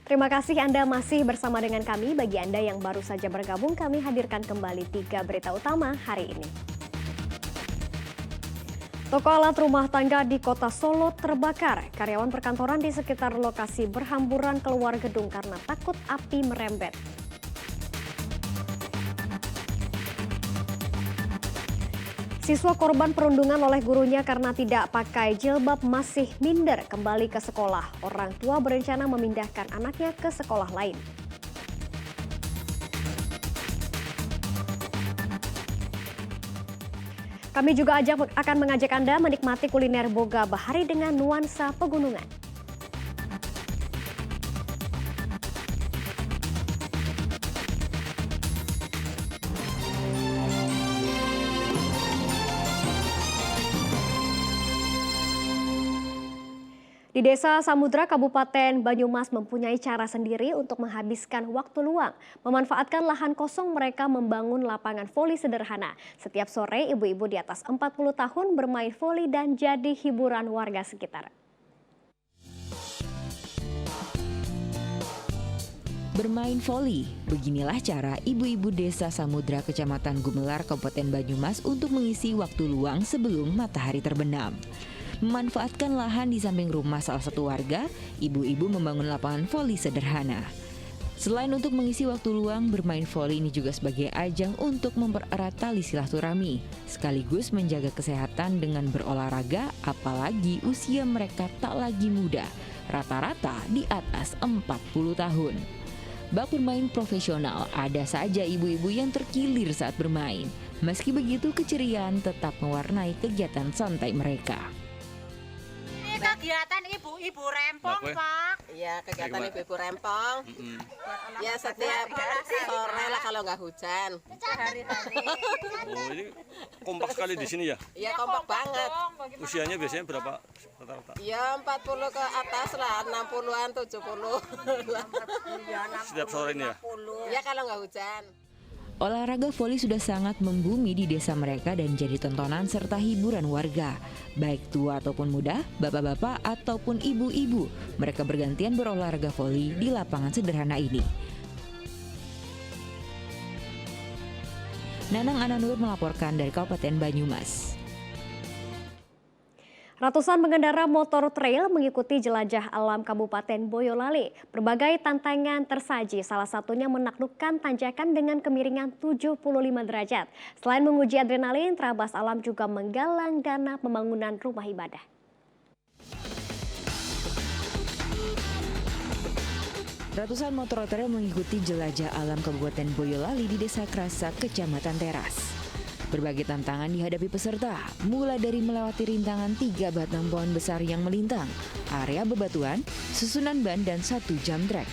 Terima kasih Anda masih bersama dengan kami. Bagi Anda yang baru saja bergabung, kami hadirkan kembali 3 berita utama hari ini. Toko alat rumah tangga di kota Solo terbakar. Karyawan perkantoran di sekitar lokasi berhamburan keluar gedung karena takut api merembet. Siswa korban perundungan oleh gurunya karena tidak pakai jilbab masih minder kembali ke sekolah. Orang tua berencana memindahkan anaknya ke sekolah lain. Kami juga akan mengajak Anda menikmati kuliner boga bahari dengan nuansa pegunungan. Di Desa Samudra, Kabupaten Banyumas mempunyai cara sendiri untuk menghabiskan waktu luang. Memanfaatkan lahan kosong, mereka membangun lapangan voli sederhana. Setiap sore, ibu-ibu di atas 40 tahun bermain voli dan jadi hiburan warga sekitar. Bermain voli, beginilah cara ibu-ibu Desa Samudra, Kecamatan Gumelar, Kabupaten Banyumas untuk mengisi waktu luang sebelum matahari terbenam. Memanfaatkan lahan di samping rumah salah satu warga, ibu-ibu membangun lapangan voli sederhana. Selain untuk mengisi waktu luang, bermain voli ini juga sebagai ajang untuk mempererat tali silaturahmi, sekaligus menjaga kesehatan dengan berolahraga, apalagi usia mereka tak lagi muda, rata-rata di atas 40 tahun. Bak bermain profesional, ada saja ibu-ibu yang terkilir saat bermain. Meski begitu, keceriaan tetap mewarnai kegiatan santai mereka. Kegiatan ibu-ibu rempong, Pak. Iya, kegiatan ibu-ibu rempong. Ya, setiap sore lah kalau nggak hujan. Hari-hari. Oh, ini kompak sekali di sini ya? Iya, kompak banget. Usianya biasanya berapa rata-rata? Ya, 40 ke atas lah, 60-an, 70. Setiap sore ini ya? Ya, kalau nggak hujan. Olahraga voli sudah sangat membumi di desa mereka dan jadi tontonan serta hiburan warga. Baik tua ataupun muda, bapak-bapak ataupun ibu-ibu, mereka bergantian berolahraga voli di lapangan sederhana ini. Nanang Ananur melaporkan dari Kabupaten Banyumas. Ratusan pengendara motor trail mengikuti jelajah alam Kabupaten Boyolali. Berbagai tantangan tersaji, salah satunya menaklukkan tanjakan dengan kemiringan 75 derajat. Selain menguji adrenalin, Trabas Alam juga menggalang dana pembangunan rumah ibadah. Ratusan motor trail mengikuti jelajah alam Kabupaten Boyolali di Desa Krasa, Kecamatan Teras. Berbagai tantangan dihadapi peserta, mulai dari melewati rintangan 3 batang pohon besar yang melintang, area bebatuan, susunan ban, dan 1 jam trek.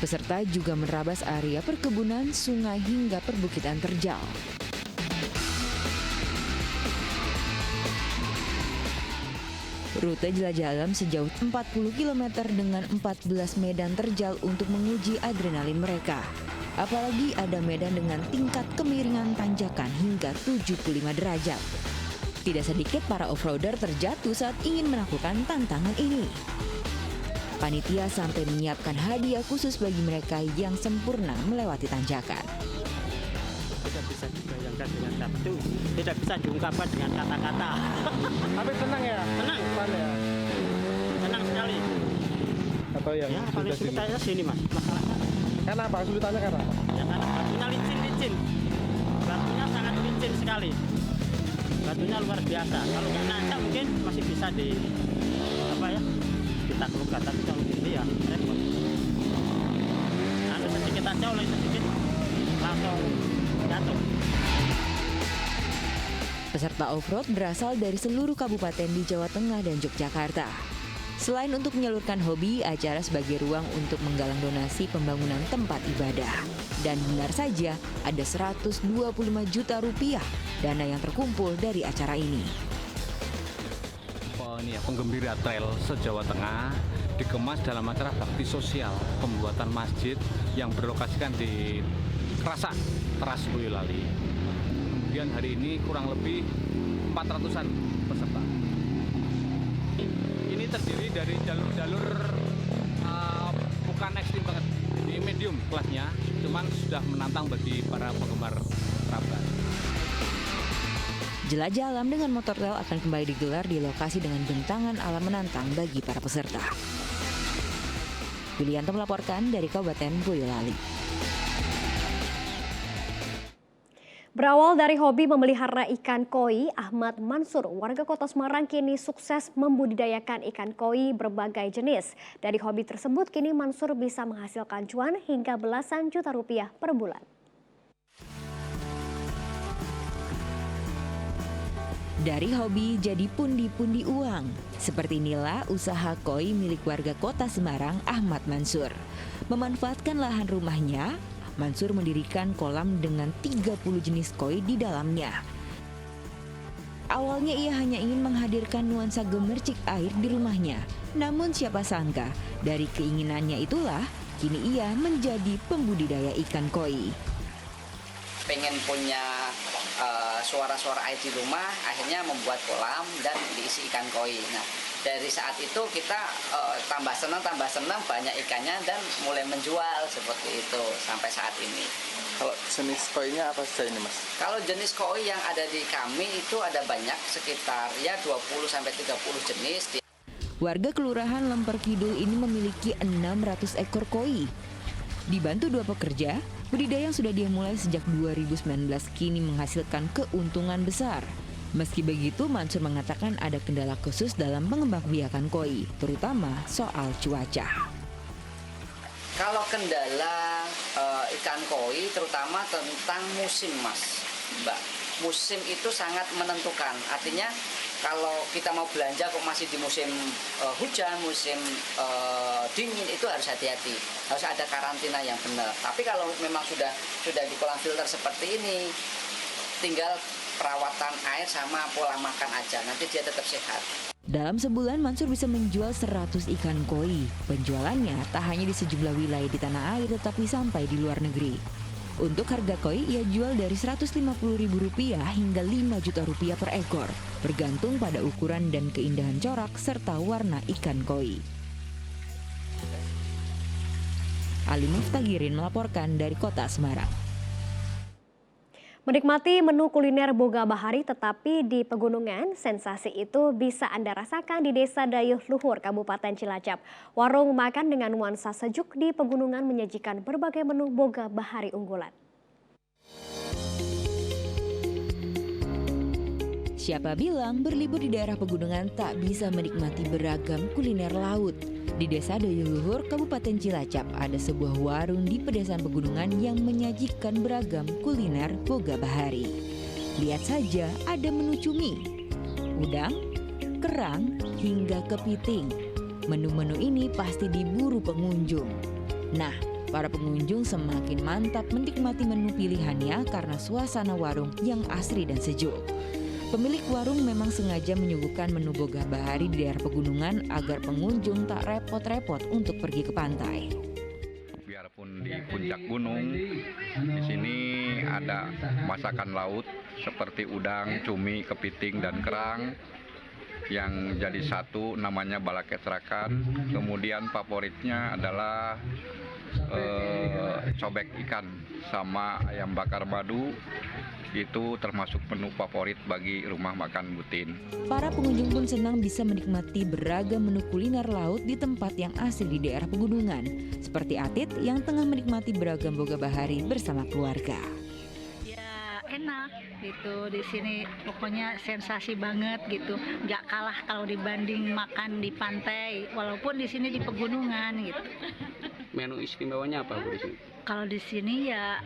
Peserta juga menerabas area perkebunan, sungai, hingga perbukitan terjal. Rute jelajah alam sejauh 40 km dengan 14 medan terjal untuk menguji adrenalin mereka. Apalagi ada medan dengan tingkat kemiringan tanjakan hingga 75 derajat. Tidak sedikit para off-roader terjatuh saat ingin melakukan tantangan ini. Panitia sampai menyiapkan hadiah khusus bagi mereka yang sempurna melewati tanjakan. Tidak bisa dibayangkan dengan kata itu, tidak bisa diungkapkan dengan kata-kata. Tapi tenang ya? Tenang. Ya? Tenang sekali. Atau yang Ya, paling sulit aja sini, Mas. Masalahnya. Kenapa? Kesulitannya karena apa? Ya, karena batunya licin. Batunya sangat licin sekali. Batunya luar biasa. Kalau nggak nanjak mungkin masih bisa ditaklukkan. Tapi kalau ini ya repot. Anu sedikit aja, oleh sedikit langsung jatuh. Peserta off-road berasal dari seluruh kabupaten di Jawa Tengah dan Yogyakarta. Selain untuk menyalurkan hobi, acara sebagai ruang untuk menggalang donasi pembangunan tempat ibadah. Dan benar saja, ada 125 juta rupiah dana yang terkumpul dari acara ini. Penggembira trail se-Jawa Tengah dikemas dalam acara bakti sosial pembuatan masjid yang berlokasikan di Krasa, Teras Boyolali. Kemudian hari ini kurang lebih 400-an peserta. Ini terdiri dari jalur-jalur bukan ekstrim kelasnya, cuman sudah menantang bagi para penggemar kerabat. Jelajah alam dengan motor trail akan kembali digelar di lokasi dengan bentangan alam menantang bagi para peserta. Wilianto melaporkan dari Kabupaten Boyolali. Berawal dari hobi memelihara ikan koi, Ahmad Mansur, warga Kota Semarang kini sukses membudidayakan ikan koi berbagai jenis. Dari hobi tersebut, kini Mansur bisa menghasilkan cuan hingga belasan juta rupiah per bulan. Dari hobi jadi pundi-pundi uang. Seperti inilah usaha koi milik warga Kota Semarang, Ahmad Mansur. Memanfaatkan lahan rumahnya, Mansur mendirikan kolam dengan 30 jenis koi di dalamnya. Awalnya ia hanya ingin menghadirkan nuansa gemercik air di rumahnya. Namun siapa sangka, dari keinginannya itulah kini ia menjadi pembudidaya ikan koi. Pengen punya suara-suara air di rumah, akhirnya membuat kolam dan diisi ikan koi. Nah, dari saat itu kita tambah senang, banyak ikannya dan mulai menjual seperti itu sampai saat ini. Kalau jenis koinya apa saja ini, Mas? Kalau jenis koi yang ada di kami itu ada banyak, sekitar ya 20-30 jenis. Warga Kelurahan Lemper Kidul ini memiliki 600 ekor koi. Dibantu 2 pekerja, budidaya yang sudah dimulai sejak 2019 kini menghasilkan keuntungan besar. Meski begitu, Mansur mengatakan ada kendala khusus dalam pengembangbiakan koi, terutama soal cuaca. Kalau kendala ikan koi terutama tentang musim, Mas, Mbak. Musim itu sangat menentukan. Artinya kalau kita mau belanja kok masih di musim hujan, musim dingin, itu harus hati-hati. Harus ada karantina yang benar. Tapi kalau memang sudah di kolam filter seperti ini, tinggal perawatan air sama pola makan aja. Nanti dia tetap sehat. Dalam sebulan, Mansur bisa menjual 100 ikan koi. Penjualannya tak hanya di sejumlah wilayah di tanah air, tetapi sampai di luar negeri. Untuk harga koi, ia jual dari Rp150.000 hingga Rp5 juta per ekor, bergantung pada ukuran dan keindahan corak serta warna ikan koi. Ali Muftagirin melaporkan dari Kota Semarang. Menikmati menu kuliner Boga Bahari tetapi di pegunungan, sensasi itu bisa Anda rasakan di Desa Dayuh Luhur, Kabupaten Cilacap. Warung makan dengan nuansa sejuk di pegunungan menyajikan berbagai menu Boga Bahari unggulan. Siapa bilang berlibur di daerah pegunungan tak bisa menikmati beragam kuliner laut? Di Desa Dayuh Luhur, Kabupaten Cilacap, ada sebuah warung di pedesaan pegunungan yang menyajikan beragam kuliner Boga Bahari. Lihat saja, ada menu cumi, udang, kerang, hingga kepiting. Menu-menu ini pasti diburu pengunjung. Nah, para pengunjung semakin mantap menikmati menu pilihannya karena suasana warung yang asri dan sejuk. Pemilik warung memang sengaja menyuguhkan menu Boga Bahari di daerah pegunungan agar pengunjung tak repot-repot untuk pergi ke pantai. Biarpun di puncak gunung, di sini ada masakan laut seperti udang, cumi, kepiting, dan kerang yang jadi satu namanya balaket serakan. Kemudian favoritnya adalah cobek ikan sama ayam bakar madu. Itu termasuk menu favorit bagi rumah makan Butin. Para pengunjung pun senang bisa menikmati beragam menu kuliner laut di tempat yang asli di daerah pegunungan. Seperti Atit yang tengah menikmati beragam Boga Bahari bersama keluarga. Ya enak gitu, di sini pokoknya sensasi banget gitu. Nggak kalah kalau dibanding makan di pantai, walaupun di sini di pegunungan gitu. Menu istimewanya apa Bu di sini? Kalau di sini ya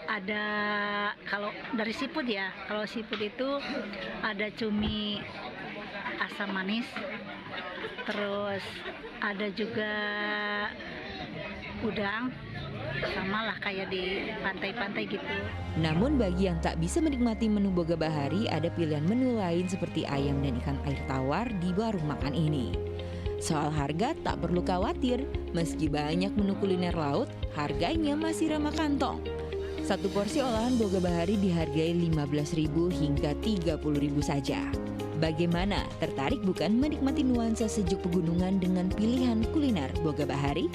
ada, kalau dari seafood ya, kalau seafood itu ada cumi asam manis, terus ada juga udang, sama lah kayak di pantai-pantai gitu. Namun bagi yang tak bisa menikmati menu Boga Bahari, ada pilihan menu lain seperti ayam dan ikan air tawar di warung makan ini. Soal harga tak perlu khawatir, meski banyak menu kuliner laut, harganya masih ramah kantong. Satu porsi olahan Boga Bahari dihargai Rp15.000 hingga Rp30.000 saja. Bagaimana? Tertarik bukan menikmati nuansa sejuk pegunungan dengan pilihan kuliner Boga Bahari?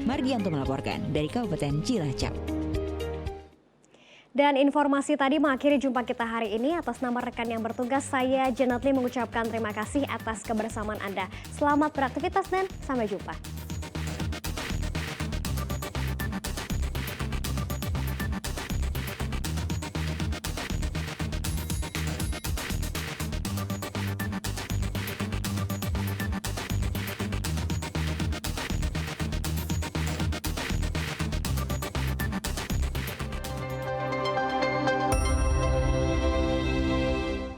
Margianto melaporkan dari Kabupaten Cilacap. Dan informasi tadi mengakhiri jumpa kita hari ini. Atas nama rekan yang bertugas, saya Janatli mengucapkan terima kasih atas kebersamaan Anda. Selamat beraktivitas dan sampai jumpa.